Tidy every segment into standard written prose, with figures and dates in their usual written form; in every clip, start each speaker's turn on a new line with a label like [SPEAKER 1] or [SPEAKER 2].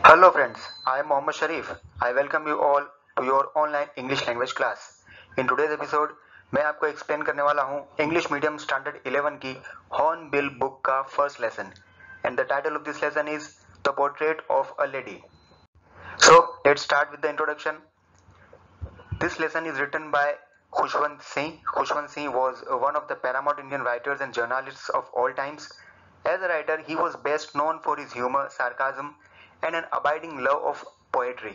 [SPEAKER 1] Hello friends, I am Mohammad Sharif. I welcome you all to your online English language class. In today's episode, मैं आपको explain करने वाला हूँ English medium standard 11 की hornbill book का first lesson and the title of this lesson is the portrait of a lady. So let's start with the introduction. This lesson is written by Khushwant Singh. Khushwant Singh was one of the paramount Indian writers and journalists of all times. As a writer, he was best known for his humor, sarcasm, and an abiding love of poetry.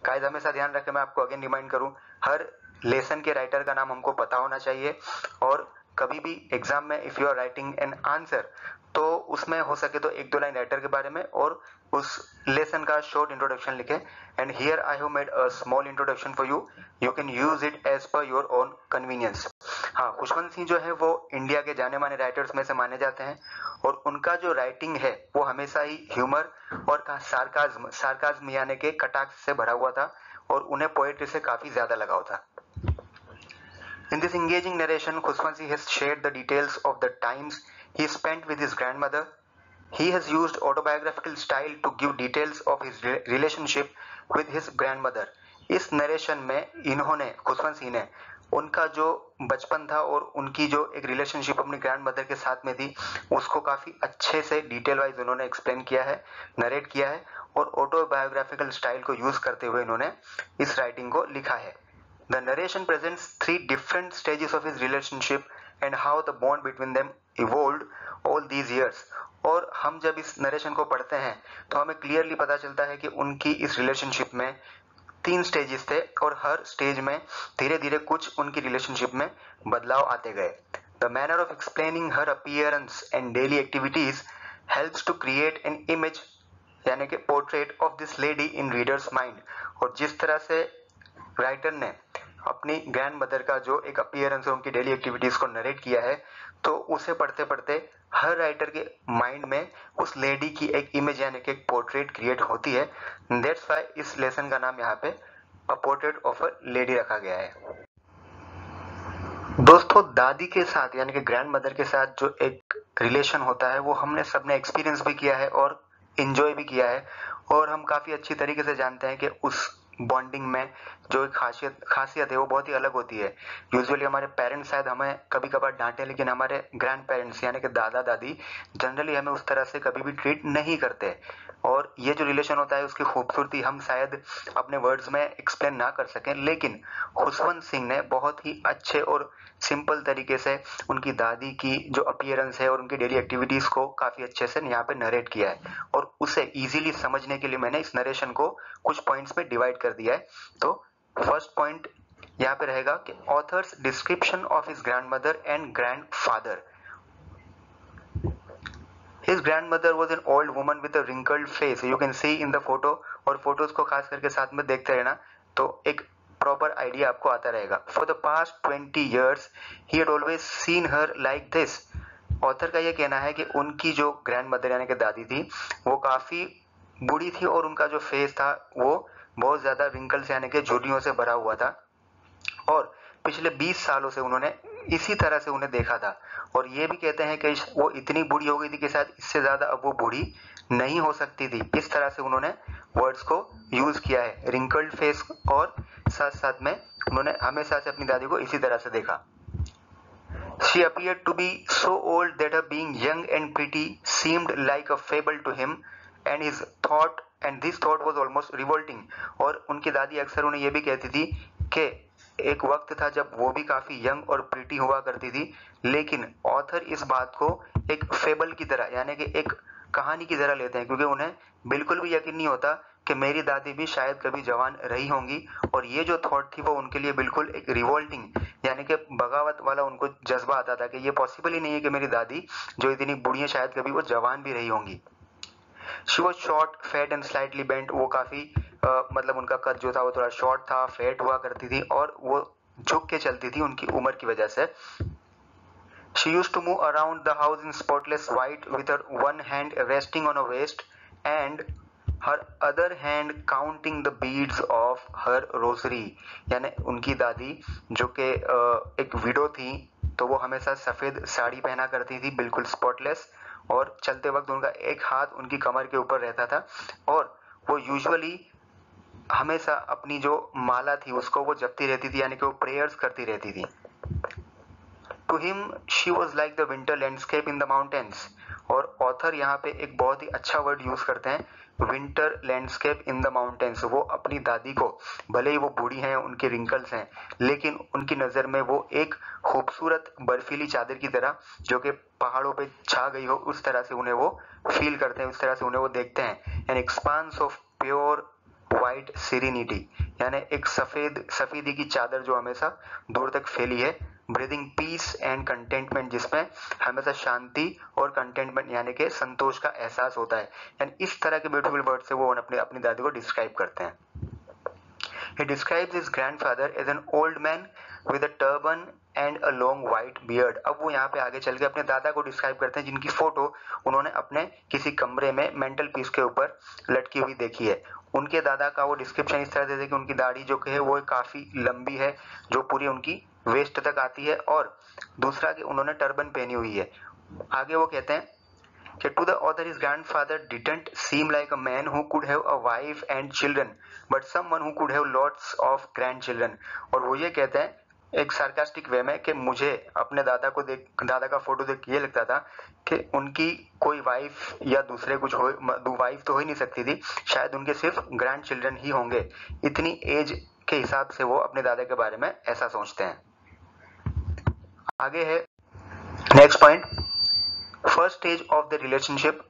[SPEAKER 1] Guys हमेशा ध्यान रखें, मैं आपको again remind करूं, हर lesson के writer का नाम हमको पता होना चाहिए और कभी भी एग्जाम में if you are writing an answer तो उसमें हो सके तो एक दो लाइन राइटर के बारे में और उस लेसन का शॉर्ट इंट्रोडक्शन लिखें. And here I have made a small introduction for you. You can use it as per your own convenience. हाँ, खुशवंत सिंह जो है वो इंडिया के जाने माने राइटर्स में से माने जाते हैं और उनका जो राइटिंग है वो हमेशा ही ह्यूमर और सार्काज्म यानी के कटाक्ष से भरा हुआ था और उन्हें पोएट्री से काफी ज्यादा लगाव था. In this engaging narration, Khushwant Singh has shared the details of the times he spent with his grandmother. He has used autobiographical style to give details of his relationship with his grandmother. इस narration में इन्होंने खुशवंत सिंह ने उनका जो बचपन था और उनकी जो एक रिलेशनशिप अपनी ग्रैंडमदर के साथ में थी उसको काफी अच्छे से डिटेल वाइज उन्होंने एक्सप्लेन किया है, नरेट किया है और ऑटोबायोग्राफिकल स्टाइल को यूज करते हुए इन्होंने इस राइटिंग को लिखा है. The narration presents three different stages of his relationship and how the bond between them evolved all these years. और हम जब इस नरेशन को पढ़ते हैं तो हमें क्लियरली पता चलता है कि उनकी इस रिलेशनशिप में 3 स्टेजेस थे और हर स्टेज में धीरे धीरे कुछ उनकी रिलेशनशिप में बदलाव आते गए. The manner of explaining her appearance and daily activities helps to create an image यानी कि portrait of this lady in reader's mind. और जिस तरह से राइटर ने अपनी ग्रैंड मदर का जो एक अपीयरेंस और उनकी डेली एक्टिविटीज को नरेट किया है तो उसे पढ़ते पढ़ते हर राइटर के माइंड में उस लेडी की एक इमेज यानी कि एक पोर्ट्रेट क्रिएट होती है. दैट्स व्हाई इस लेसन का नाम यहाँ पे a portrait of a lady रखा गया है. दोस्तों, दादी के साथ यानी कि ग्रैंड मदर के साथ जो एक रिलेशन होता है वो हमने सबने एक्सपीरियंस भी किया है और इंजॉय भी किया है और हम काफी अच्छी तरीके से जानते हैं कि उस बॉन्डिंग में जो एक खासियत है वो बहुत ही अलग होती है. यूजुअली हमारे पेरेंट्स शायद हमें कभी कभार डांटे लेकिन हमारे ग्रैंड पेरेंट्स यानी कि दादा दादी जनरली हमें उस तरह से कभी भी ट्रीट नहीं करते और ये जो रिलेशन होता है उसकी खूबसूरती हम शायद अपने वर्ड्स में एक्सप्लेन ना कर सकें, लेकिन खुशवंत सिंह ने बहुत ही अच्छे और सिंपल तरीके से उनकी दादी की जो अपीयरेंस है और उनकी डेली एक्टिविटीज को काफी अच्छे से यहाँ पे नरेट किया है और उसे इजीली समझने के लिए मैंने इस नरेशन को कुछ पॉइंट्स में डिवाइड कर दिया है. तो फर्स्ट पॉइंट यहाँ पे रहेगा कि authors description of his grandmother and grandfather. His grandmother was an old woman with a wrinkled face. You can see in the photo और फोटोज को खास करके साथ में देखते रहना तो एक प्रॉपर आइडिया आपको आता रहेगा. For the past 20 years he had always seen her like this. Author का ये कहना है कि उनकी जो ग्रैंड मदर यानी कि दादी थी वो काफी बूढ़ी थी और उनका जो फेस था वो बहुत ज्यादा रिंकल से यानी कि झुर्रियों से भरा हुआ था और पिछले 20 सालों से उन्होंने इसी तरह से उन्हें देखा था और ये भी कहते हैं कि वो इतनी बूढ़ी हो गई थी कि शायद इससे ज्यादा अब वो बूढ़ी नहीं हो सकती थी. इस तरह से उन्होंने वर्ड्स को यूज किया है, रिंकल्ड फेस और साथ साथ में उन्होंने हमेशा से अपनी दादी को इसी तरह से देखा. She appeared to be so old that her being young and pretty seemed like a fable to him and this thought was almost revolting. और उनकी दादी अक्सर उन्हें ये भी कहती थी कि एक वक्त था जब वो भी काफी यंग और प्रीटी हुआ करती थी, लेकिन ऑथर इस बात को एक फेबल की तरह यानी कि एक कहानी की तरह लेते हैं क्योंकि उन्हें बिल्कुल भी यकीन नहीं होता कि मेरी दादी भी शायद कभी जवान रही होंगी और ये जो थॉट थी वो उनके लिए बिल्कुल एक रिवोल्टिंग यानी कि बगावत वाला उनको जज्बा आता था कि ये पॉसिबल ही नहीं है कि मेरी दादी जो इतनी बूढ़ी है शायद कभी वो जवान भी रही होंगी. She was short, fat and slightly bent. वो काफी मतलब उनका कद जो था वो थोड़ा शॉर्ट था, फैट हुआ करती थी और वो झुक के चलती थी उनकी उम्र की वजह से. She used to move around the house in spotless white with her one hand resting on her waist and her other hand counting the beads of her rosary. यानी उनकी दादी जो कि एक विडो थी तो वो हमेशा सफेद साड़ी पहना करती थी बिल्कुल स्पॉटलेस और चलते वक्त उनका एक हाथ उनकी कमर के ऊपर रहता था और वो यूजुअली हमेशा अपनी जो माला थी उसको वो जपती रहती थी, यानी कि वो प्रेयर्स करती रहती थी। To him she was like the winter landscape in the mountains. और ऑथर यहाँ पे एक बहुत ही अच्छा वर्ड यूज करते हैं, winter landscape in the mountains. वो अपनी दादी को, भले ही वो बूढ़ी हैं, उनके रिंकल्स हैं, लेकिन उनकी नजर में वो एक खूबसूरत बर्फीली चादर की तरह जो कि पहाड़ों पे छा गई हो, उस तरह से उन्हें वो फील करते हैं, उस तरह से उन्हें वो देखते हैं। An expanse of pure white serenity, यानी एक सफेदी की चादर जो हमेशा दूर तक फैली है। ब्रीदिंग पीस एंड कंटेंटमेंट, जिसमें हमेशा शांति और कंटेंटमेंट यानी कि संतोष का एहसास होता है। यानी इस तरह के ब्यूटीफुल वर्ड से वो अपनी दादी को डिस्क्राइब करते हैं। He describes his grandfather as an old man with a turban and a long white beard। अब वो यहाँ पे आगे चल के अपने दादा को डिस्क्राइब करते हैं, जिनकी फोटो उन्होंने अपने किसी कमरे में मेंटल पीस के ऊपर लटकी हुई देखी है। उनके दादा का वो डिस्क्रिप्शन इस तरह देते हैं कि उनकी दाढ़ी जो कि है वो काफी लंबी है, जो पूरी उनकी वेस्ट तक आती है, और दूसरा कि उन्होंने टर्बन पहनी हुई है। आगे वो कहते हैं कि to the author his grandfather didn't seem like a man who could have a wife and children but someone who could have lots of grandchildren। और वो ये कहते हैं एक सार्कास्टिक वे में कि मुझे अपने दादा का फोटो देख के ये लगता था कि उनकी कोई वाइफ या दूसरे कुछ हो, वाइफ तो हो ही नहीं सकती थी, शायद उनके सिर्फ ग्रैंड चिल्ड्रन ही होंगे। इतनी एज के हिसाब से वो अपने दादा के बारे में ऐसा सोचते हैं। आगे है next point, first stage of the relationship,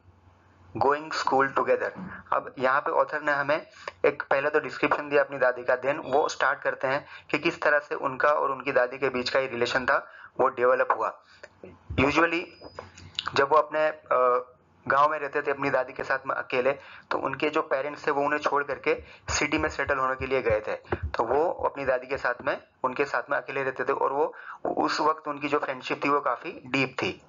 [SPEAKER 1] going school together. अब यहाँ पे ऑथर ने हमें एक पहले तो डिस्क्रिप्शन दिया अपनी दादी का, देन वो स्टार्ट करते हैं कि किस तरह से उनका और उनकी दादी के बीच का ये रिलेशन था वो डेवलप हुआ। यूजुअली जब वो अपने गांव में रहते थे अपनी दादी के साथ में अकेले, तो उनके जो पेरेंट्स थे वो उन्हें छोड़ करके सिटी में सेटल होने के लिए गए थे, तो वो अपनी दादी के साथ में उनके साथ में अकेले रहते थे, और वो उस वक्त उनकी जो फ्रेंडशिप थी वो काफी डीप थी।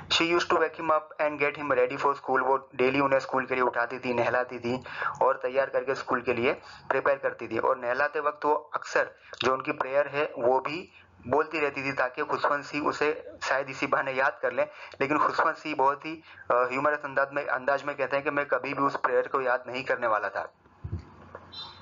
[SPEAKER 1] She used to wake him up and get him ready for school। वो डेली उन्हें स्कूल के लिए उठाती थी, नहलाती थी और तैयार करके स्कूल के लिए प्रिपेयर करती थी। और नहलाते वक्त वो अक्सर जो उनकी प्रेयर है वो भी बोलती रहती थी, ताकि खुशवंशी उसे शायद इसी बहाने याद कर लें। लेकिन खुशवंशी बहुत ही ह्यूमरस अंदाज में कहते हैं कि मैं कभी भी उस प्रेयर को याद नहीं करने वाला था।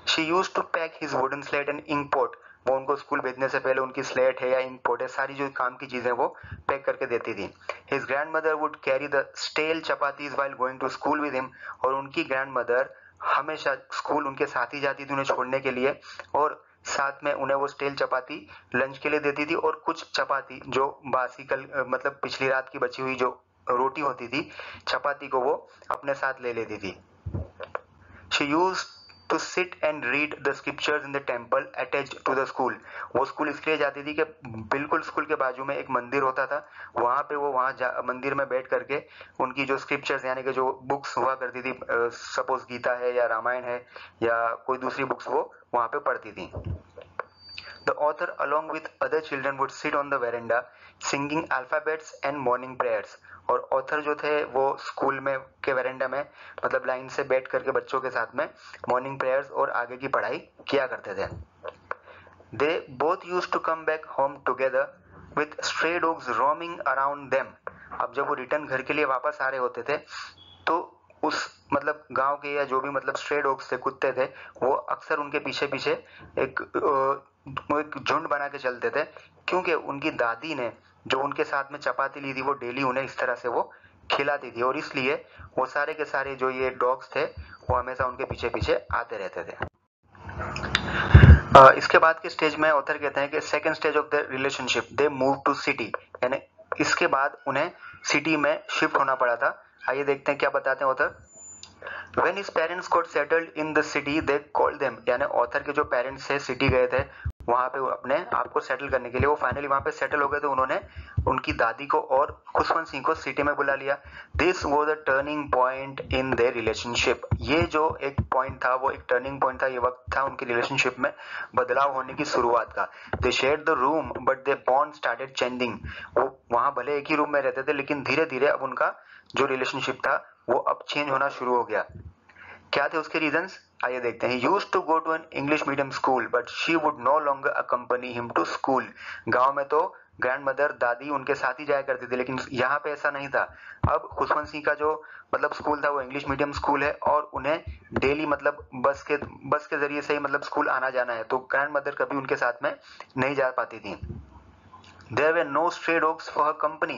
[SPEAKER 1] She used to pack his wooden slate and ink pot। वो उनको स्कूल भेजने से पहले उनकी स्लेट है या इंक पोट है, सारी जो काम की चीजें वो पैक करके देती थी। His grandmother would carry the stale chapatis while going to school with him। और उनकी ग्रैंडमदर हमेशा स्कूल उनके साथ ही जाती थी उन्हें छोड़ने के लिए, और साथ में उन्हें वो स्टेल चपाती लंच के लिए देती थी, और कुछ चपाती जो बासी मतलब पिछली रात की बची हुई जो रोटी होती थी, चपाती को वो अपने साथ ले लेती थी। She used to sit and read the scriptures in the temple attached to the school। वो स्कूल इसलिए जाती थी कि बिल्कुल स्कूल के बाजू में एक मंदिर होता था, वहां पे वो मंदिर में बैठ करके उनकी जो स्क्रिप्चर्स यानी कि जो बुक्स हुआ करती थी, सपोज गीता है या रामायण है या कोई दूसरी बुक्स, वो वहां पे पढ़ती थी। The author along with other children would sit on the veranda singing alphabets and morning prayers। और ऑथर जो थे वो स्कूल में के वेरेंडा में मतलब लाइन से बैठ करके बच्चों के साथ में मॉर्निंग प्रेयर्स और आगे की पढ़ाई किया करते थे। They both used to come back home together with stray dogs roaming around them। अब जब वो रिटर्न घर के लिए वापस आ रहे होते थे, तो उस मतलब गांव के या जो भी मतलब स्ट्रे डॉग्स थे, कुत्ते थे, वो अक्सर उनके पीछे पीछे एक झुंड बना के चलते थे, क्योंकि उनकी दादी ने जो उनके साथ में चपाती ली थी वो डेली उन्हें इस तरह से वो खिलाती थी, और इसलिए वो सारे के सारे जो ये डॉग्स थे वो हमेशा उनके पीछे पीछे आते रहते थे। इसके बाद के स्टेज में ऑथर कहते हैं कि second stage of the relationship, they move to city. यानी इसके बाद उन्हें सिटी में शिफ्ट होना पड़ा था। आइए देखते हैं क्या बताते हैं author. When his parents got settled in the city, they called them। यानी ऑथर के जो पेरेंट्स थे सिटी गए थे वहां पे अपने आप को सेटल करने के लिए, वो फाइनली वहां पे सेटल हो गए, तो उन्होंने उनकी दादी को और खुशवंत सिंह को सिटी में बुला लिया। This was a turning point in their relationship. ये जो एक पॉइंट था वो एक टर्निंग पॉइंट था, ये वक्त था उनकी रिलेशनशिप में बदलाव होने की शुरुआत का। They shared the room but their bond started changing. वो वहां भले एक ही रूम में रहते थे, लेकिन धीरे धीरे अब उनका जो रिलेशनशिप था वो अब चेंज होना शुरू हो गया। क्या थे उसके रीजंस, आइए देखते हैं। He used to go to an English medium school but she would no longer accompany him to school। गांव में तो ग्रैंड मदर दादी उनके साथ ही जाया करती थी, लेकिन यहाँ पे ऐसा नहीं था। अब खुशवंत सिंह का जो मतलब स्कूल था वो इंग्लिश मीडियम स्कूल है और उन्हें डेली मतलब बस के जरिए से ही मतलब स्कूल आना जाना है, तो ग्रैंड मदर कभी उनके साथ में नहीं जा पाती थी। There were no stray dogs for her company,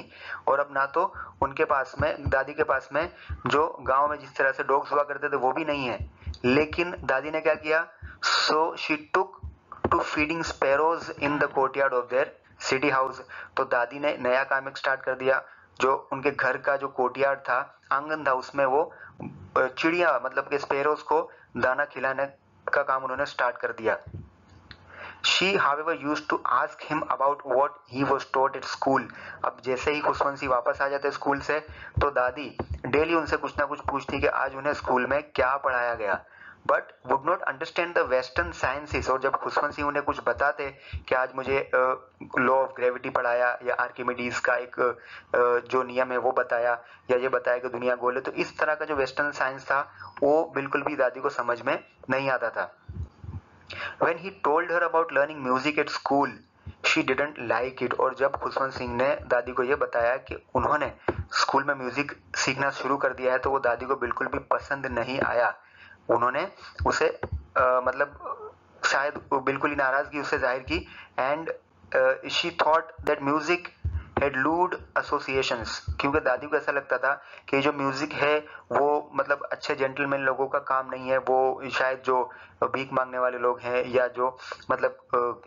[SPEAKER 1] और अब ना तो उनके पास में, दादी के पास में जो गांव में जिस तरह से डॉग्स हुआ करते थे वो भी नहीं है। लेकिन दादी ने क्या किया, so she took to feeding sparrows in the courtyard of their city house। तो दादी ने नया काम एक स्टार्ट कर दिया, जो उनके घर का जो कोर्टयार्ड था, आंगन था, उसमें वो चिड़िया मतलब के स्पैरोज को दाना खिलाने का काम उन्होंने स्टार्ट कर दिया। She, however, used to ask him about what he was taught at school। अब जैसे ही खुशवंत सिंह वापस आ जाते स्कूल से, तो दादी डेली उनसे कुछ ना कुछ पूछती कि आज उन्हें स्कूल में क्या पढ़ाया गया, but would not understand the western sciences. और जब खुशवंत सिंह उन्हें कुछ बताते कि आज मुझे लॉ ऑफ ग्रेविटी पढ़ाया, या आर्किमिडीज का एक जो नियम है वो बताया, या ये बताया कि दुनिया गोल है, तो इस तरह का जो वेस्टर्न साइंस था वो बिल्कुल भी दादी को समझ में नहीं आता था। When he told her about learning music at school, she didn't like it। और जब खुशवंत सिंह ने दादी को ये बताया कि उन्होंने स्कूल में म्यूजिक सीखना शुरू कर दिया है, तो वो दादी को बिल्कुल भी पसंद नहीं आया। उन्होंने उसे मतलब शायद बिल्कुल ही नाराजगी उससे जाहिर की। And she thought that music had lewd associations, क्योंकि दादी को ऐसा लगता था कि जो म्यूजिक है वो मतलब अच्छे जेंटलमैन लोगों का काम नहीं है, वो शायद जो भीख मांगने वाले लोग हैं या जो मतलब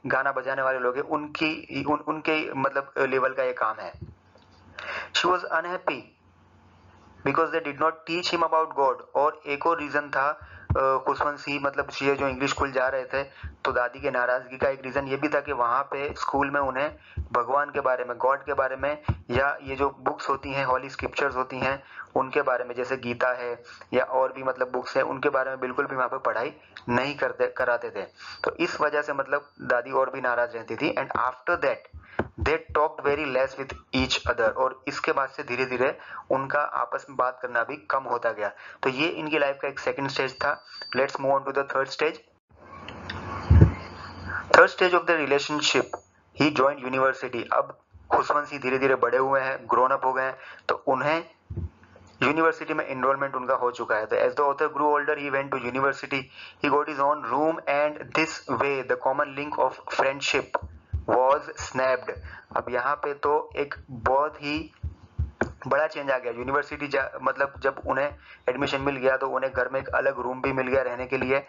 [SPEAKER 1] गाना बजाने वाले लोग हैं उनके मतलब लेवल का ये काम है। She was unhappy because they did not teach him about God। और एक और रीजन था खुशवंत सिंह मतलब ये जो इंग्लिश स्कूल जा रहे थे, तो दादी के नाराजगी का एक रीजन ये भी था कि वहां पे स्कूल में उन्हें भगवान के बारे में, गॉड के बारे में, या ये जो बुक्स होती हैं, हॉली स्क्रिप्चर्स होती हैं, उनके बारे में, जैसे गीता है या और भी मतलब बुक्स हैं, उनके बारे में बिल्कुल भी वहां पे पढ़ाई नहीं कराते थे। तो इस वजह से मतलब दादी और भी नाराज रहती थी। And after that they talked very less with each other. और इसके बाद से धीरे धीरे उनका आपस में बात करना भी कम होता गया। तो ये इनकी लाइफ का एक सेकंड स्टेज था। Let's move on to the third stage. Third stage of the relationship, he joined university. अब खुशवंत सिंह धीरे धीरे बड़े हुए हैं, ग्रोन अप हो गए हैं, तो उन्हें यूनिवर्सिटी में एनरोलमेंट उनका हो चुका है। तो as the author grew older he went to university, he got his own room, and this way the common link of friendship was snapped। अब यहाँ पे तो एक बहुत ही बड़ा चेंज आ गया। यूनिवर्सिटी मतलब जब उन्हें एडमिशन मिल गया तो उन्हें घर में एक अलग रूम भी मिल गया रहने के लिए,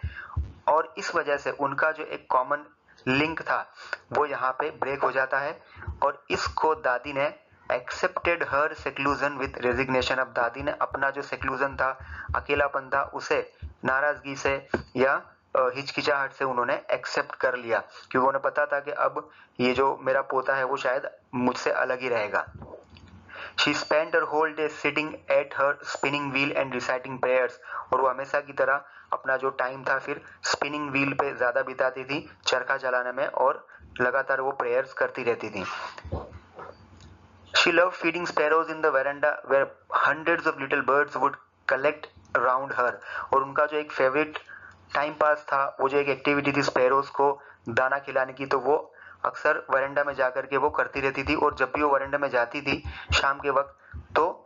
[SPEAKER 1] और इस वजह से उनका जो एक कॉमन लिंक था वो यहाँ पे ब्रेक हो जाता है। और इसको दादी ने accepted her seclusion with resignation. अब दादी ने अपना जो सेक्लूजन था, अकेलापन था, उसे नाराजगी से या हिचकिचाहट से उन्होंने एक्सेप्ट कर लिया, क्योंकि उन्हें पता था कि अब ये जो मेरा पोता है वो शायद मुझसे अलग ही रहेगा। She spent her whole day sitting at her spinning wheel and reciting prayers। और वो हमेशा की तरह अपना जो टाइम था फिर स्पिनिंग व्हील पे ज्यादा बिताती थी, चरखा चलाने में, और लगातार वो प्रेयर्स करती रहती थी। She loved feeding sparrows in the veranda where hundreds of little birds would collect around her। और उनका जो एक फेवरेट टाइम पास था, वो जो एक एक्टिविटी थी स्पैरोज को दाना खिलाने की, तो वो अक्सर वरांडा में जाकर के वो करती रहती थी। और जब भी वो वरांडा में जाती थी शाम के वक्त, तो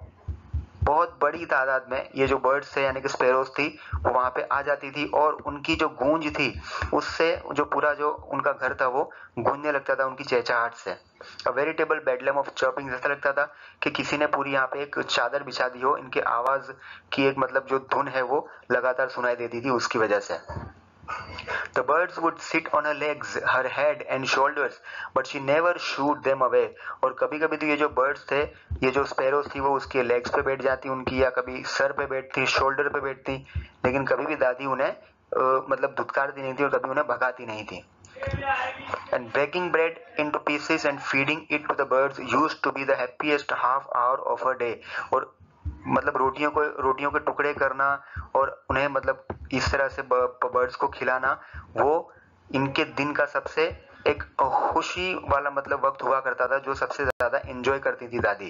[SPEAKER 1] बहुत बड़ी तादाद में ये जो बर्ड्स थे यानी कि स्पैरोज थी वो वहां पे आ जाती थी, और उनकी जो गूंज थी उससे जो पूरा जो उनका घर था वो गूंजने लगता था उनकी चहचहाहट से। अ वेरिटेबल बेडलम ऑफ चर्पिंग, जैसा लगता था कि किसी ने पूरी यहाँ पे एक चादर बिछा दी हो। इनके आवाज की एक मतलब जो धुन है वो लगातार सुनाई देती थी उसकी वजह से। The birds would sit on her legs, her head and shoulders, but she never shooed them away। और कभी कभी तो ये जो birds थे, ये जो sparrows थी, वो उसके legs पे बैठ जाती उनकी, या कभी सर पे बैठती, shoulder पे बैठती, लेकिन कभी भी दादी उन्हें मतलब धुतकारती नहीं थी और कभी उन्हें भगाती नहीं थी। And breaking bread into pieces and feeding it to the birds used to be the happiest half hour of her day। और मतलब रोटियों के टुकड़े करना और उन्हें मतलब इस तरह से बर्ड्स को खिलाना, वो इनके दिन का सबसे एक खुशी वाला मतलब वक्त हुआ करता था, जो सबसे ज्यादा एंजॉय करती थी दादी।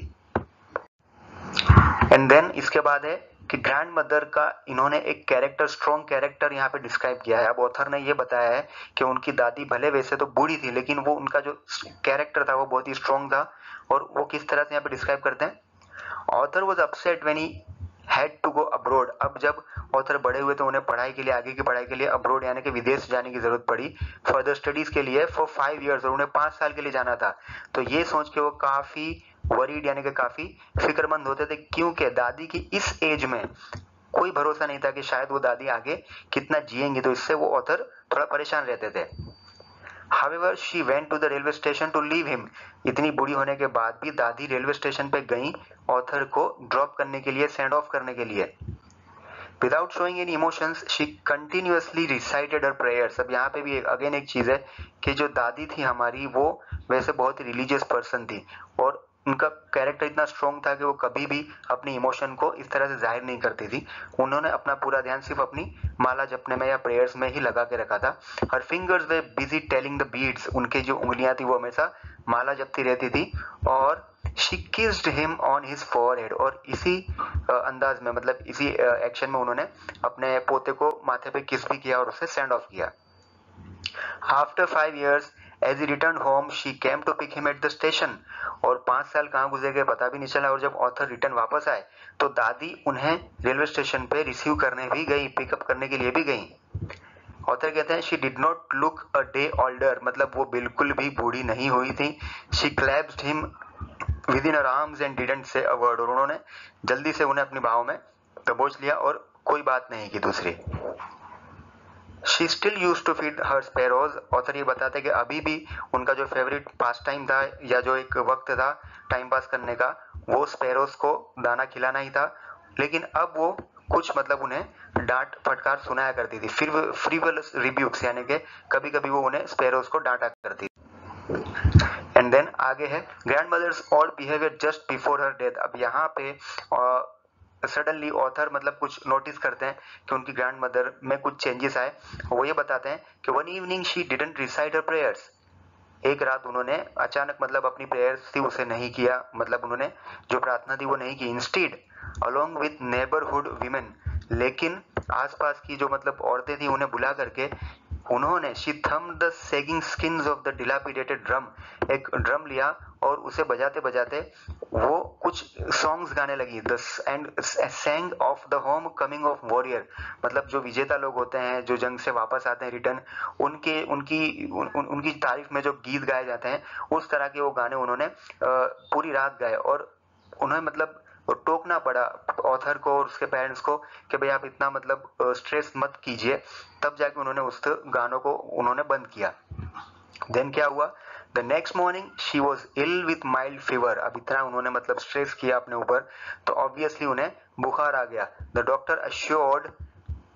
[SPEAKER 1] एंड देन इसके बाद है कि ग्रैंड मदर का इन्होंने एक कैरेक्टर, स्ट्रॉन्ग कैरेक्टर यहाँ पे डिस्क्राइब किया है। अब ऑथर ने ये बताया है कि उनकी दादी भले वैसे तो बूढ़ी थी, लेकिन वो उनका जो कैरेक्टर था वो बहुत ही स्ट्रॉन्ग था। और वो किस तरह से यहाँ पे डिस्क्राइब करते हैं, author was upset when he had to go abroad. अब जब ऑथर बड़े हुए तो उन्हें पढ़ाई के लिए, आगे की पढ़ाई के लिए अब्रोड यानी कि विदेश जाने की जरूरत पड़ी फर्दर स्टडीज के लिए फॉर 5 years, और उन्हें 5 साल के लिए जाना था। तो ये सोच के वो काफी वरीड यानी कि काफी फिक्रमंद होते थे, क्योंकि दादी की इस एज में कोई भरोसा नहीं था कि शायद वो दादी आगे कितना जिएंगी। तो इससे वो ऑथर थोड़ा परेशान रहते थे। However, she went to the railway station to leave him. इतनी बूढ़ी होने के बाद भी दादी रेलवे स्टेशन पे गई ऑथर को ड्रॉप करने के लिए, सेंड ऑफ करने के लिए। Without showing any emotions, she continuously recited her prayers. अब यहाँ पे भी अगेन एक चीज है कि जो दादी थी हमारी, वो वैसे बहुत ही रिलीजियस पर्सन थी और उनका कैरेक्टर इतना स्ट्रॉन्ग था कि वो कभी भी अपनी इमोशन को इस तरह से जाहिर नहीं करती थी। उन्होंने अपना पूरा ध्यान सिर्फ अपनी माला जपने में या प्रेयर्स में ही लगा के रखा था। Her fingers were busy telling the beads, उनकी जो उंगलियां थी वो हमेशा माला जपती रहती थी। और she kissed him on his forehead, और इसी अंदाज में, मतलब इसी एक्शन में उन्होंने अपने पोते को माथे पे किस भी किया और उसे सेंड ऑफ किया। After 5 years as he return home she came to pick him at the station, और 5 साल कहाँ गुजर गए पता भी नहीं चला। और जब ऑथर रिटर्न वापस आए तो दादी उन्हें रेलवे स्टेशन पे रिसीव करने भी गई, पिकअप करने के लिए भी गई। ऑथर कहते हैं she did not look a day older, मतलब वो बिल्कुल भी बूढ़ी नहीं हुई थी। She clapped him with in her arms and didn't say a word, और उन्होंने जल्दी से उन्हें अपनी बाहों में दबोच लिया और कोई बात नहीं की दूसरी। She still used to feed her sparrows. Author ये बताते हैं कि अभी भी उनका जो फेवरेट पास टाइम था या जो एक वक्त था टाइम पास करने का, वो स्पैरोज को दाना खिलाना ही था। लेकिन अब वो कुछ मतलब उन्हें डांट फटकार सुनाया करती थी, फिर फ्रीवलस रिब्यूक्स यानी कि कभी कभी वो उन्हें स्पैरोज को डांटा करती थी। एंड देन आगे है grandmother's odd behaviour just before her death. अब यहाँ पे सडनली ऑथर मतलब कुछ नोटिस करते हैं कि उनकी ग्रैंड मदर में कुछ चेंजेस आए। वो ये बताते हैं कि one evening she didn't recite her prayers, एक रात उन्होंने अचानक मतलब अपनी प्रेयर्स थी उसे नहीं किया, मतलब उन्होंने जो प्रार्थना थी वो नहीं की। Instead along with neighbourhood women, लेकिन आसपास की जो मतलब औरतें थी उन्हें बुला करके उन्होंने she thumped the sagging skins of the dilapidated drum, एक ड्रम लिया और उसे बजाते बजाते वो कुछ सॉन्ग्स गाने लगी। And सैंग of the home coming of warrior, मतलब जो विजेता लोग होते हैं जो जंग से वापस आते हैं रिटर्न, उनकी तारीफ में जो गीत गाए जाते हैं उस तरह के वो गाने उन्होंने पूरी रात गाए। और उन्हें मतलब टोकना पड़ा ऑथर को और उसके पेरेंट्स को कि भाई आप इतना मतलब स्ट्रेस मत कीजिए, तब जाके उन्होंने उस गानों को उन्होंने बंद किया। देन क्या हुआ, the next morning she was ill with mild fever. अब इतना उन्होंने मतलब स्ट्रेस किया अपने ऊपर तो ऑब्वियसली उन्हें बुखार आ गया। The doctor assured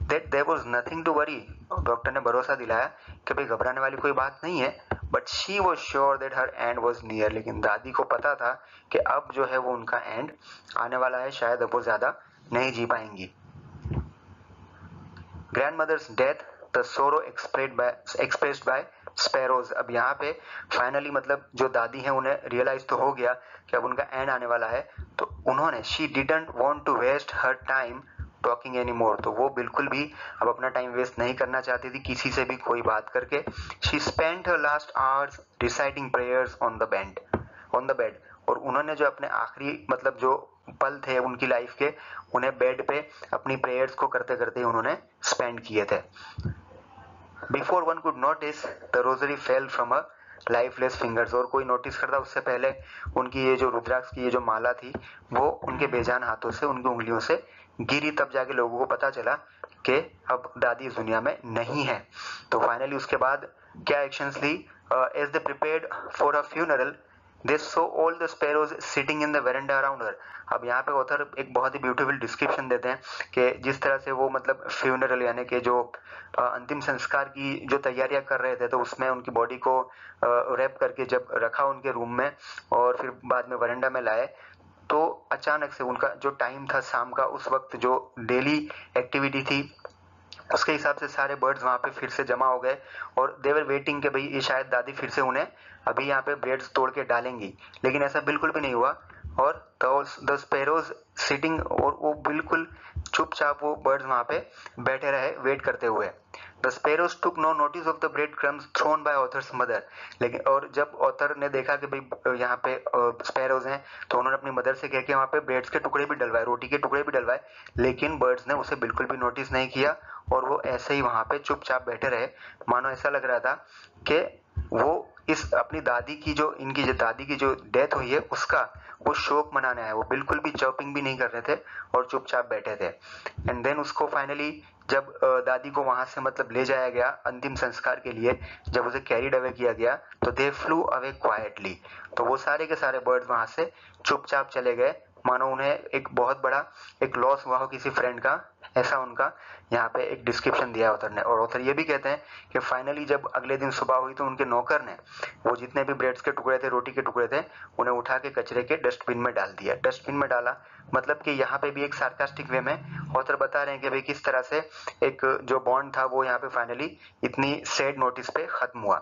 [SPEAKER 1] that there was nothing to worry, doctor ने भरोसा दिलाया कि भाई घबराने वाली कोई बात नहीं है। But she was sure that her and was near, लेकिन दादी को पता था कि अब जो है वो उनका एंड आने वाला है, शायद अब वो ज्यादा नहीं जी पाएंगी। Grandmother's death the sorrow expressed by sparrows. अब यहाँ पे फाइनली मतलब जो दादी हैं उन्हें रियलाइज तो हो गया कि अब उनका एंड आने वाला है, तो उन्होंने she didn't want to waste her time talking any more, तो वो बिल्कुल भी अब अपना टाइम वेस्ट नहीं करना चाहती थी किसी से भी कोई बात करके। She spent her last hours reciting prayers on the bed, और उन्होंने जो अपने आखिरी मतलब जो पल थे उनकी लाइफ के, उन्हें बेड पे अपनी प्रेयर्स को करते करते उन्होंने स्पेंड किए थे। Before one could notice the rosary fell from a lifeless fingers, और कोई नोटिस करता उससे पहले उनकी ये जो रुद्राक्ष की ये जो माला थी वो उनके बेजान हाथों से, उनकी उंगलियों से गिरी। तब जाके लोगों को पता चला कि अब दादी इस दुनिया में नहीं है। तो फाइनली उसके बाद क्या एक्शंस ली, as they prepared for a funeral they saw all the sparrows sitting in the veranda around her. अब यहाँ पे ऑथर एक बहुत ही ब्यूटीफुल डिस्क्रिप्शन देते हैं कि जिस तरह से वो मतलब फ्यूनरल यानी कि जो अंतिम संस्कार की जो तैयारियां कर रहे थे, तो उसमें उनकी बॉडी को रैप करके जब रखा उनके रूम में और फिर बाद में वरेंडा में लाए, तो अचानक से उनका जो टाइम था शाम का, उस वक्त जो डेली एक्टिविटी थी उसके हिसाब से सारे बर्ड्स वहां पे फिर से जमा हो गए और दे वर वेटिंग कि भाई ये शायद दादी फिर से उन्हें अभी यहाँ पे ब्रेड्स तोड़ के डालेंगी, लेकिन ऐसा बिल्कुल भी नहीं हुआ। और द स्पैरोज सिटिंग, और वो बिल्कुल चुपचाप वो बर्ड्स वहां पे बैठे रहे वेट करते हुए। The sparrows took no notice of the bread crumbs thrown by author's mother. लेकिन और जब ऑथर ने देखा कि भाई यहाँ पे स्पैरोज हैं, तो उन्होंने अपनी मदर से कह के वहां पे ब्रेड्स के टुकड़े भी डलवाए, रोटी के टुकड़े भी डलवाए, लेकिन बर्ड्स ने उसे बिल्कुल भी नोटिस नहीं किया और वो ऐसे ही वहां पे चुपचाप बैठे रहे। मानो ऐसा लग रहा था कि वो इस अपनी दादी की जो इनकी जो दादी की जो डेथ हुई है उसका वो शोक मनाने आए। वो बिल्कुल भी चॉपिंग भी नहीं कर रहे थे और चुपचाप बैठे थे। एंड देन उसको फाइनली जब दादी को वहां से मतलब ले जाया गया अंतिम संस्कार के लिए, जब उसे कैरीड अवे किया गया, तो दे फ्लू अवे क्वाइटली। तो वो सारे के सारे बर्ड्स वहां से चुपचाप चले गए, मानो उन्हें एक बहुत बड़ा एक लॉस हुआ हो किसी फ्रेंड का, ऐसा उनका यहाँ पे एक डिस्क्रिप्शन दिया ऑथर ने। और ऑथर ये भी कहते हैं कि फाइनली जब अगले दिन सुबह हुई तो उनके नौकर ने वो जितने भी ब्रेड्स के टुकड़े थे, रोटी के टुकड़े थे, उन्हें उठा के कचरे के डस्टबिन में डाल दिया। डस्टबिन में डाला मतलब कि यहाँ पे भी एक सार्कास्टिक वे में ऑथर बता रहे हैं कि भाई किस तरह से एक जो बॉन्ड था वो यहाँ पे फाइनली इतनी सैड नोटिस पे खत्म हुआ।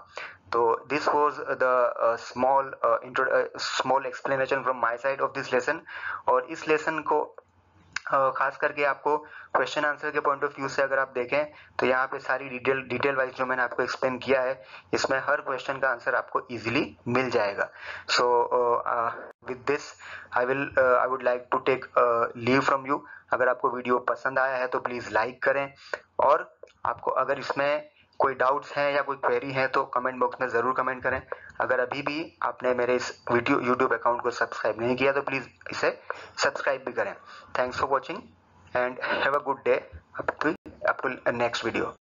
[SPEAKER 1] तो this was the small explanation from my side of this lesson. और इस लेसन को खास करके आपको क्वेश्चन आंसर के पॉइंट ऑफ व्यू से अगर आप देखें तो यहाँ पे सारी डिटेल वाइज जो मैंने आपको एक्सप्लेन किया है, इसमें हर क्वेश्चन का आंसर आपको इजीली मिल जाएगा। So with this I would like to take leave from you. अगर आपको वीडियो पसंद आया है तो प्लीज लाइक करें, और आपको अगर इसमें कोई डाउट्स हैं या कोई क्वेरी है तो कमेंट बॉक्स में जरूर कमेंट करें। अगर अभी भी आपने मेरे इस वीडियो यूट्यूब अकाउंट को सब्सक्राइब नहीं किया तो प्लीज इसे सब्सक्राइब भी करें। Thanks for watching and have a good day up to next video.